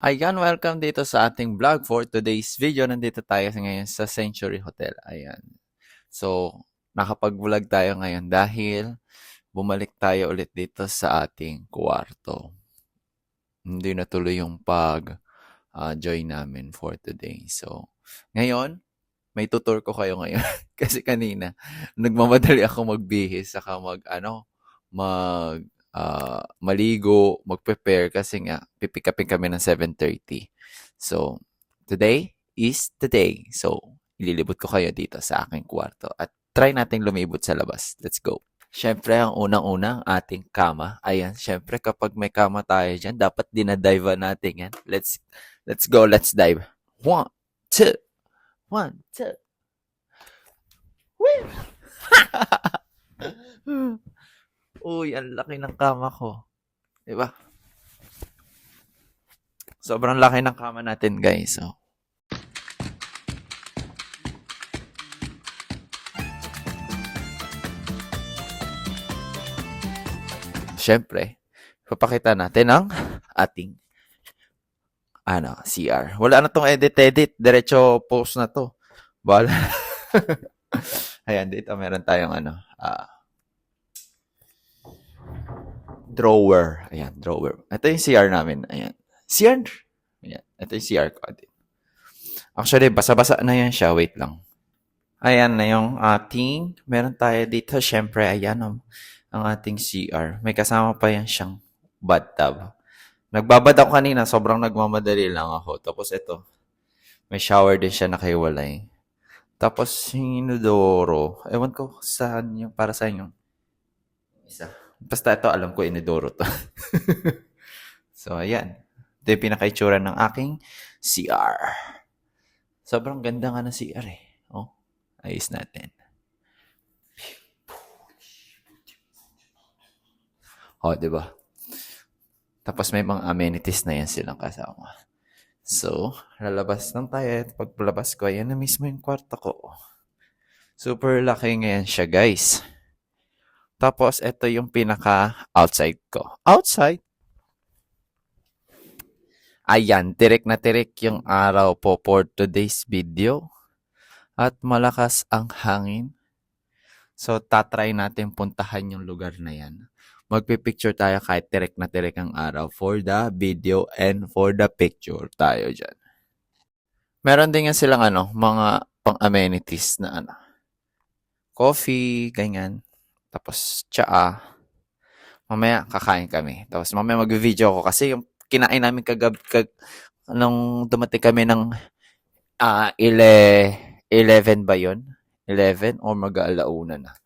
Ayan, welcome dito sa ating vlog for today's video. Nandito tayo ngayon sa Century Hotel. Ayan. So, nakapag-vlog tayo ngayon dahil bumalik tayo ulit dito sa ating kwarto. Hindi natuloy yung pag-join namin for today. So, ngayon, may tutor ko kayo ngayon. Kasi kanina, nagmamadali ako magbihis, saka maligo, mag-prepare kasi nga, pipick upin kami ng 7:30. So, today is the day. So, ililibot ko kayo dito sa aking kwarto at try nating lumibot sa labas. Let's go. Siyempre, ang unang-una, ang ating kama. Ayan, siyempre, kapag may kama tayo dyan, dapat dinadive natin yan. Let's go, let's dive. One, two, one, two. Woo! Uy, ang laki ng kama ko. Diba? Sobrang laki ng kama natin, guys. So, syempre, papakita natin ang ating CR. Wala na tong edit. Diretso post na to. Bala. Ayan, dito meron tayong drawer. Ayan, drawer. Ito yung CR namin. Ayan. CR? Ayan. Ito yung CR ko. Actually, basa-basa na yan siya. Wait lang. Ayan na yung ating, meron tayo dito. Syempre, ayan ang ating CR. May kasama pa yan siyang bathtub. Nagbabad ako kanina. Sobrang nagmamadali lang ako. Tapos ito, may shower din siya nakahiwalay. Tapos yung inodoro, ewan ko saan yung para sa inyo. Isa. Basta ito, alam ko inodoro to. So, ayan. Ito yung pinaka-itsura ng aking CR. Sobrang ganda nga ng CR eh. Oh, ayos natin. Oh, di ba? Tapos may mga amenities na yan silang kasama. So, lalabas lang tayo. At paglabas ko, ayan na mismo yung kwarto ko. Super laki ngayon siya, guys. Tapos, ito yung pinaka-outside ko. Outside? Ayan, tirik na tirik yung araw po for today's video. At malakas ang hangin. So, tatry natin puntahan yung lugar na yan. Magpipicture tayo kahit tirik na tirik ang araw for the video and for the picture tayo dyan. Meron din nga silang mga pang-amenities na coffee, ganyan. Tapos, tsaa. Mamaya, kakain kami. Tapos, mamaya mag-video ako kasi yung kinain namin nung dumating kami ng 11 ba yun? 11 or mag-alauna na.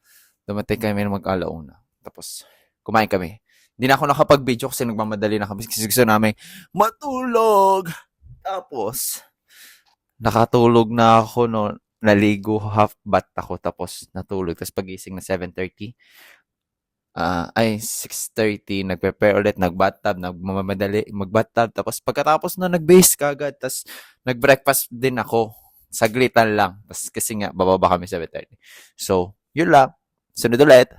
Dumating kami ng mag-alauna. Tapos, kumain kami. Hindi na ako nakapag-video kasi nagmamadali na kami. Kasi gusto namin matulog. Tapos, nakatulog na ako no. Naligo, half bath ako. Tapos, natulog. Tapos, pagising na 7:30. 6:30, nag-prepare ulit, nag-bathtub, nagmamadali, mag-bathtub. Tapos, pagkatapos na, nag-base kagad. Tapos, nag-breakfast din ako. Saglitan lang. Tapos, kasi nga, bababa kami 7:30. So, yun lang. Sunod ulit.